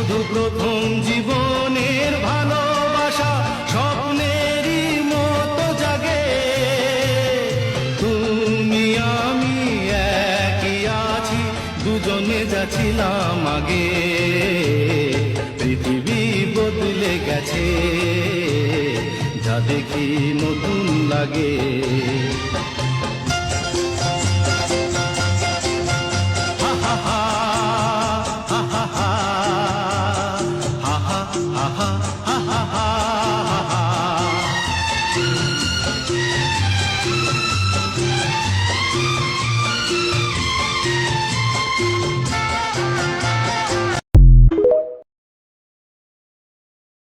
শুধু প্রথম জীবনের ভালোবাসা স্বপ্নেরই মতো জাগে। তুমি আমি একই আছি, দুজনে যাচ্ছিলাম আগে। পৃথিবী বদলে গেছে, যা দেখি নতুন লাগে। হা হা হা হা হা হা হা হা হা।